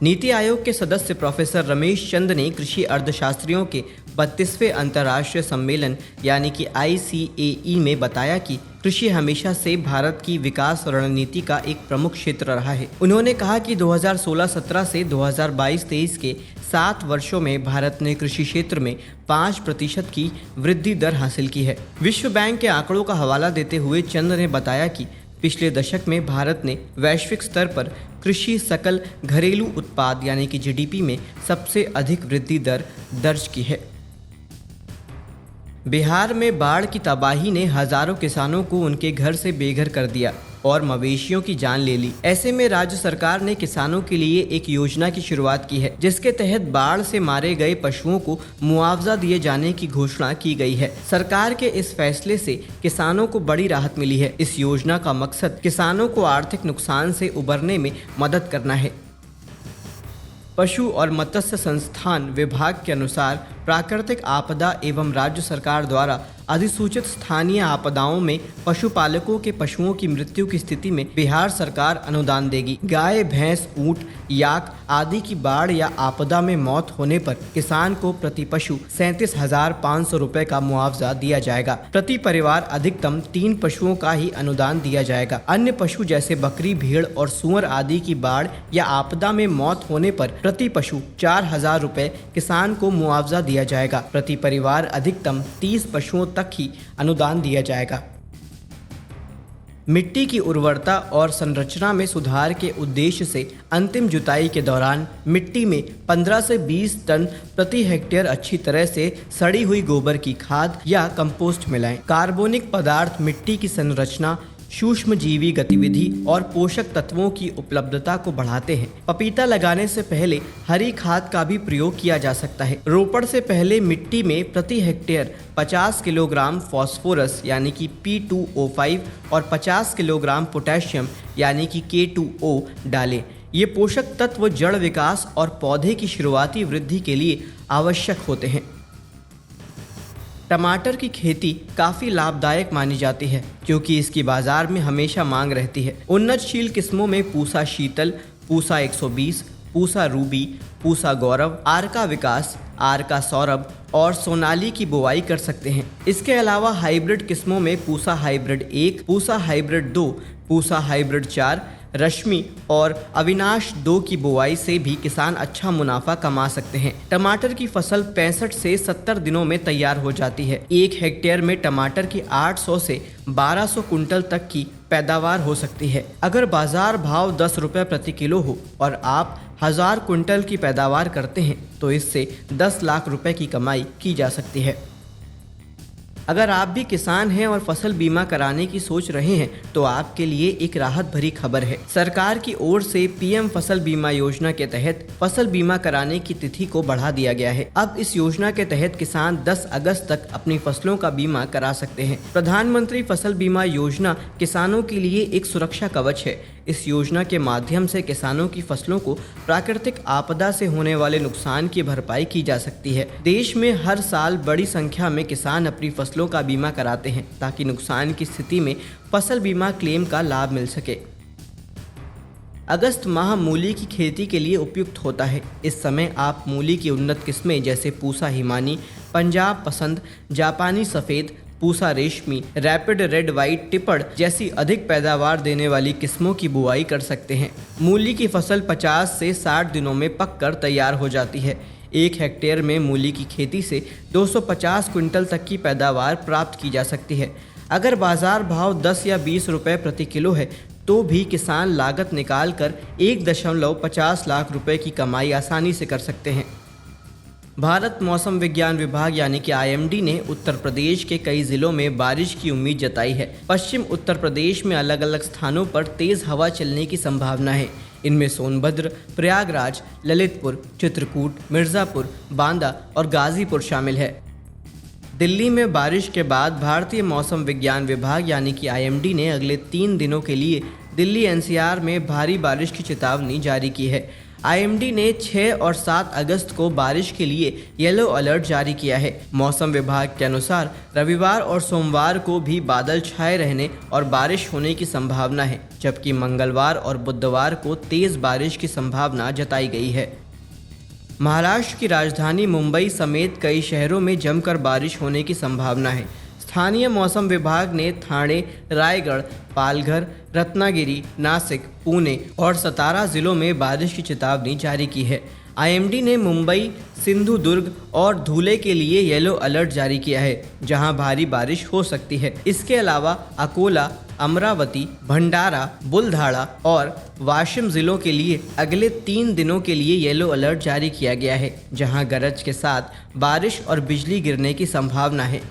नीति आयोग के सदस्य प्रोफेसर रमेश चंद ने कृषि अर्थशास्त्रियों के 32वें अंतर्राष्ट्रीय सम्मेलन यानी कि ICAE में बताया कि कृषि हमेशा से भारत की विकास रणनीति का एक प्रमुख क्षेत्र रहा है। उन्होंने कहा कि 2016-17 से 2022-23 के 7 वर्षों में भारत ने कृषि क्षेत्र में 5% की वृद्धि दर हासिल की है। विश्व बैंक के आंकड़ों का हवाला देते हुए चंद ने बताया कि पिछले दशक में भारत ने वैश्विक स्तर पर कृषि सकल घरेलू उत्पाद यानी कि GDP में सबसे अधिक वृद्धि दर दर्ज की है। बिहार में बाढ़ की तबाही ने हजारों किसानों को उनके घर से बेघर कर दिया और मवेशियों की जान ले ली। ऐसे में राज्य सरकार ने किसानों के लिए एक योजना की शुरुआत की है, जिसके तहत बाढ़ से मारे गए पशुओं को मुआवजा दिए जाने की घोषणा की गई है। सरकार के इस फैसले से किसानों को बड़ी राहत मिली है। इस योजना का मकसद किसानों को आर्थिक नुकसान से उबरने में मदद करना है। पशु और मत्स्य संस्थान विभाग के अनुसार प्राकृतिक आपदा एवं राज्य सरकार द्वारा अधिसूचित स्थानीय आपदाओं में पशुपालकों के पशुओं की मृत्यु की स्थिति में बिहार सरकार अनुदान देगी। गाय, भैंस, ऊंट, याक आदि की बाढ़ या आपदा में मौत होने पर किसान को प्रति पशु 37,500 रुपए का मुआवजा दिया जाएगा। प्रति परिवार अधिकतम 3 पशुओं का ही अनुदान दिया जाएगा। अन्य पशु जैसे बकरी, भेड़ और सूअर आदि की बाढ़ या आपदा में मौत होने पर प्रति पशु 4,000 रुपए किसान को मुआवजा दिया जाएगा। प्रति परिवार अधिकतम 30 पशुओं तक ही अनुदान दिया जाएगा। मिट्टी की उर्वरता और संरचना में सुधार के उद्देश्य से अंतिम जुताई के दौरान मिट्टी में 15 से 20 टन प्रति हेक्टेयर अच्छी तरह से सड़ी हुई गोबर की खाद या कंपोस्ट मिलाएं। कार्बनिक पदार्थ मिट्टी की संरचना, सूक्ष्मजीवी गतिविधि और पोषक तत्वों की उपलब्धता को बढ़ाते हैं। पपीता लगाने से पहले हरी खाद का भी प्रयोग किया जा सकता है। रोपण से पहले मिट्टी में प्रति हेक्टेयर 50 किलोग्राम फास्फोरस यानी कि P2O5 और 50 किलोग्राम पोटेशियम यानी कि K2O डालें। ये पोषक तत्व जड़ विकास और पौधे की शुरुआती वृद्धि के लिए आवश्यक होते हैं। टमाटर की खेती काफ़ी लाभदायक मानी जाती है क्योंकि इसकी बाजार में हमेशा मांग रहती है। उन्नतशील किस्मों में पूसा शीतल, पूसा 120, पूसा रूबी, पूसा गौरव, आरका विकास, आरका सौरभ और सोनाली की बुवाई कर सकते हैं। इसके अलावा हाइब्रिड किस्मों में Pusa hybrid 1, Pusa hybrid 2, Pusa hybrid 4, रश्मि और अविनाश 2 की बुआई से भी किसान अच्छा मुनाफा कमा सकते हैं। टमाटर की फसल 65 से 70 दिनों में तैयार हो जाती है। 1 हेक्टेयर में टमाटर की 800 से 1200 कुंटल तक की पैदावार हो सकती है। अगर बाजार भाव 10 रुपये प्रति किलो हो और आप 1000 कुंटल की पैदावार करते हैं तो इससे 10 लाख रुपए की कमाई की जा सकती है। अगर आप भी किसान हैं और फसल बीमा कराने की सोच रहे हैं तो आपके लिए एक राहत भरी खबर है। सरकार की ओर से PM फसल बीमा योजना के तहत फसल बीमा कराने की तिथि को बढ़ा दिया गया है। अब इस योजना के तहत किसान 10 अगस्त तक अपनी फसलों का बीमा करा सकते हैं। प्रधानमंत्री फसल बीमा योजना किसानों के लिए एक सुरक्षा कवच है। इस योजना के माध्यम से किसानों की फसलों को प्राकृतिक आपदा से होने वाले नुकसान की भरपाई की जा सकती है। देश में हर साल बड़ी संख्या में किसान अपनी फसलों का बीमा कराते हैं ताकि नुकसान की स्थिति में फसल बीमा क्लेम का लाभ मिल सके। अगस्त माह मूली की खेती के लिए उपयुक्त होता है। इस समय आप मूली की उन्नत किस्में जैसे पूसा हिमानी, पंजाब पसंद, जापानी सफ़ेद, पूसा रेशमी, रैपिड रेड वाइट टिपड़ जैसी अधिक पैदावार देने वाली किस्मों की बुआई कर सकते हैं। मूली की फसल 50 से 60 दिनों में पककर तैयार हो जाती है। 1 हेक्टेयर में मूली की खेती से 250 क्विंटल तक की पैदावार प्राप्त की जा सकती है। अगर बाजार भाव 10 या 20 रुपए प्रति किलो है तो भी किसान लागत निकाल कर 1.50 लाख रुपए की कमाई आसानी से कर सकते हैं। भारत मौसम विज्ञान विभाग यानी कि IMD ने उत्तर प्रदेश के कई जिलों में बारिश की उम्मीद जताई है। पश्चिम उत्तर प्रदेश में अलग अलग स्थानों पर तेज हवा चलने की संभावना है। इनमें सोनभद्र, प्रयागराज, ललितपुर, चित्रकूट, मिर्ज़ापुर, बांदा और गाजीपुर शामिल है। दिल्ली में बारिश के बाद भारतीय मौसम विज्ञान विभाग यानी कि IMD ने अगले 3 दिनों के लिए दिल्ली NCR में भारी बारिश की चेतावनी जारी की है। आईएमडी ने 6 और 7 अगस्त को बारिश के लिए येलो अलर्ट जारी किया है। मौसम विभाग के अनुसार रविवार और सोमवार को भी बादल छाए रहने और बारिश होने की संभावना है, जबकि मंगलवार और बुधवार को तेज बारिश की संभावना जताई गई है। महाराष्ट्र की राजधानी मुंबई समेत कई शहरों में जमकर बारिश होने की संभावना है। स्थानीय मौसम विभाग ने ठाणे, रायगढ़, पालघर, रत्नागिरी, नासिक, पुणे और सतारा जिलों में बारिश की चेतावनी जारी की है। आईएमडी ने मुंबई, सिंधुदुर्ग और धुले के लिए येलो अलर्ट जारी किया है, जहां भारी बारिश हो सकती है। इसके अलावा अकोला, अमरावती, भंडारा, बुलधाड़ा और वाशिम जिलों के लिए अगले 3 दिनों के लिए येलो अलर्ट जारी किया गया है, जहां गरज के साथ बारिश और बिजली गिरने की संभावना है।